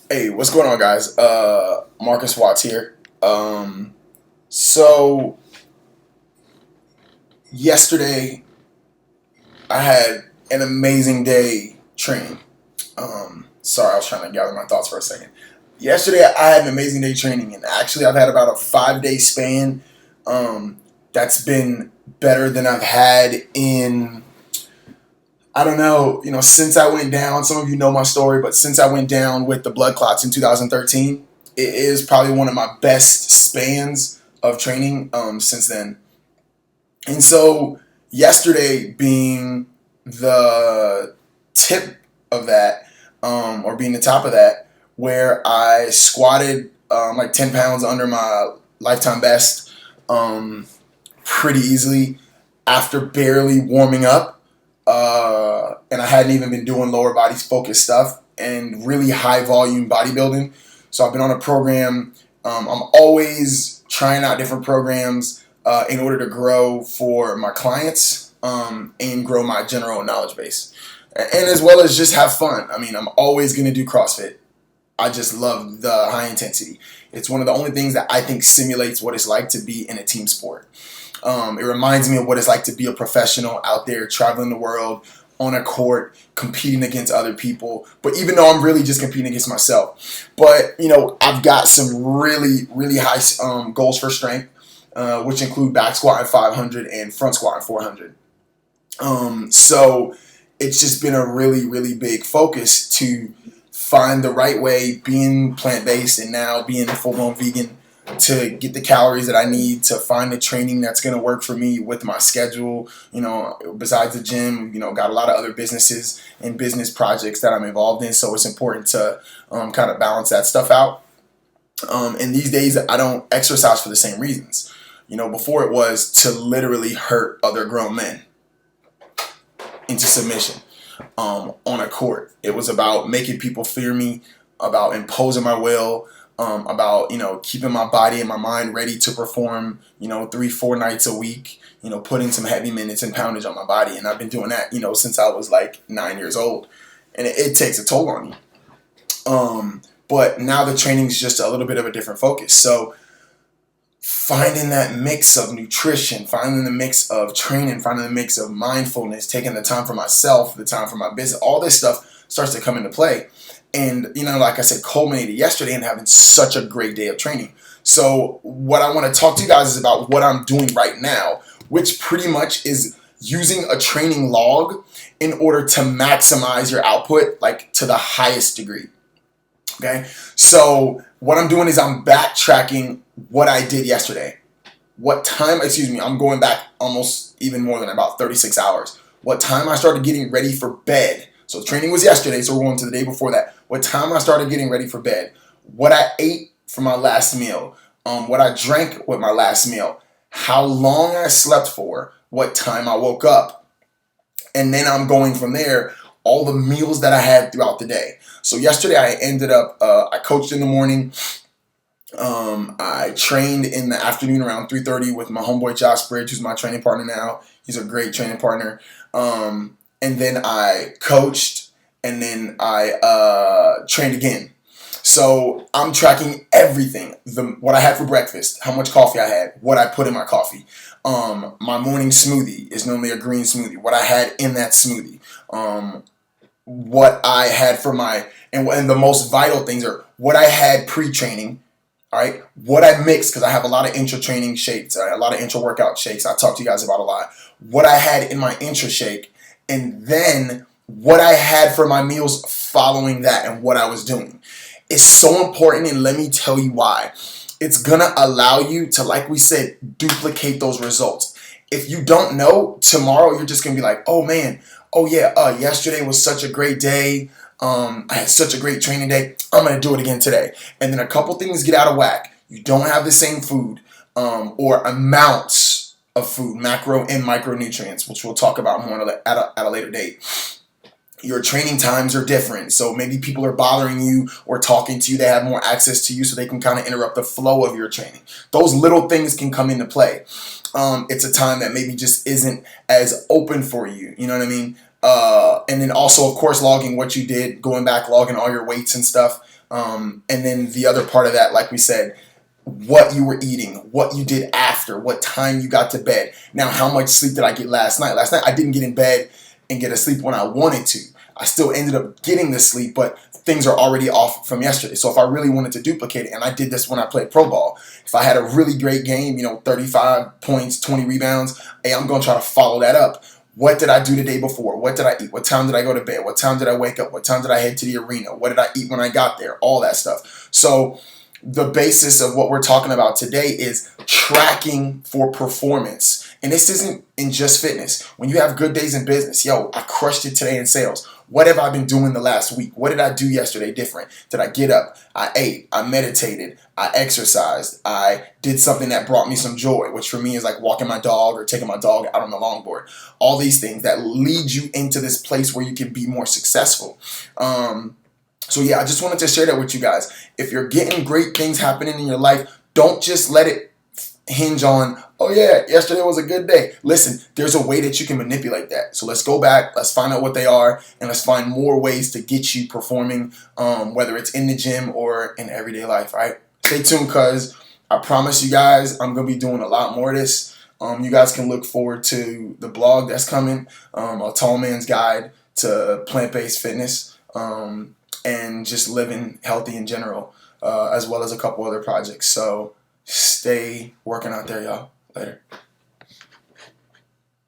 Hey, what's going on, guys? Marcus Watts here. So yesterday I had an amazing day training. Sorry, I was trying to gather my thoughts for a second. Yesterday I had an amazing day training, and actually I've had about a 5 day span. That's been better than I've had in I don't know, since I went down. Some of you know my story, but since I went down with the blood clots in 2013, it is probably one of my best spans of training since then. And so, yesterday being the tip of that, or being the top of that, where I squatted like 10 pounds under my lifetime best pretty easily after barely warming up, and I hadn't even been doing lower body focused stuff and really high volume bodybuilding. So I've been on a program. I'm always trying out different programs in order to grow for my clients, and grow my general knowledge base, and as well as just have fun. I mean, I'm always going to do CrossFit. I just love the high intensity. It's one of the only things that I think simulates what it's like to be in a team sport. It reminds me of what it's like to be a professional out there traveling the world on a court, competing against other people. But even though I'm really just competing against myself, but I've got some really, really high goals for strength, which include back squatting 500 and front squatting 400. So it's just been a really, really big focus to find the right way, being plant based and now being a full blown vegan, to get the calories that I need to find the training that's going to work for me with my schedule. Besides the gym, got a lot of other businesses and business projects that I'm involved in. So it's important to kind of balance that stuff out. And these days, I don't exercise for the same reasons. Before it was to literally hurt other grown men into submission on a court. It was about making people fear me, about imposing my will, about keeping my body and my mind ready to perform 3-4 nights a week, putting some heavy minutes and poundage on my body. And I've been doing that since I was like 9 years old, and it takes a toll on you. But now the training's just a little bit of a different focus. So finding that mix of nutrition, finding the mix of training, finding the mix of mindfulness, taking the time for myself, the time for my business, all this stuff starts to come into play. And, like I said, culminated yesterday and having such a great day of training. So what I want to talk to you guys is about what I'm doing right now, which pretty much is using a training log in order to maximize your output, like to the highest degree. Okay. So what I'm doing is I'm backtracking what I did yesterday. I'm going back almost even more than about 36 hours. What time I started getting ready for bed. So training was yesterday, so we're going to the day before that. What time I started getting ready for bed. What I ate for my last meal. What I drank with my last meal. How long I slept for. What time I woke up. And then I'm going from there, all the meals that I had throughout the day. So yesterday I ended up, I coached in the morning. I trained in the afternoon around 3:30 with my homeboy Josh Bridge, who's my training partner now. He's a great training partner. And then I coached, and then I trained again. So I'm tracking everything. What I had for breakfast, how much coffee I had, what I put in my coffee. My morning smoothie is normally a green smoothie. What I had in that smoothie. What I had for and the most vital things are what I had pre-training. All right, what I mixed, because I have a lot of intra-training shakes, a lot of intra-workout shakes I talk to you guys about a lot. What I had in my intra-shake, and then what I had for my meals following that and what I was doing. It's so important, and let me tell you why. It's going to allow you to, like we said, duplicate those results. If you don't know, tomorrow you're just going to be like, oh man, oh yeah, yesterday was such a great day. I had such a great training day. I'm going to do it again today. And then a couple things get out of whack. You don't have the same food, or amounts of food, macro and micronutrients, which we'll talk about more at a later date. Your training times are different. So maybe people are bothering you or talking to you. They have more access to you, so they can kind of interrupt the flow of your training. Those little things can come into play. It's a time that maybe just isn't as open for you. You know what I mean? And then also, of course, logging what you did, going back, logging all your weights and stuff. And then the other part of that, like we said, what you were eating, what you did after, what time you got to bed. Now, how much sleep did I get last night? Last night, I didn't get in bed and get a sleep when I wanted to. I still ended up getting the sleep, but things are already off from yesterday. So if I really wanted to duplicate it, and I did this when I played pro ball, if I had a really great game, 35 points, 20 rebounds, hey, I'm going to try to follow that up. What did I do the day before? What did I eat? What time did I go to bed? What time did I wake up? What time did I head to the arena? What did I eat when I got there? All that stuff. So the basis of what we're talking about today is tracking for performance. And this isn't in just fitness. When you have good days in business, I crushed it today in sales. What have I been doing the last week? What did I do yesterday different? Did I get up? I ate. I meditated. I exercised. I did something that brought me some joy, which for me is like walking my dog or taking my dog out on the longboard. All these things that lead you into this place where you can be more successful. So yeah, I just wanted to share that with you guys. If you're getting great things happening in your life, don't just let it hinge on, oh yeah, yesterday was a good day. Listen, there's a way that you can manipulate that. So let's go back, let's find out what they are, and let's find more ways to get you performing, whether it's in the gym or in everyday life, right? Stay tuned, because I promise you guys, I'm going to be doing a lot more of this. You guys can look forward to the blog that's coming, A Tall Man's Guide to Plant-Based Fitness, and just living healthy in general, as well as a couple other projects. So stay working out there, y'all. Later.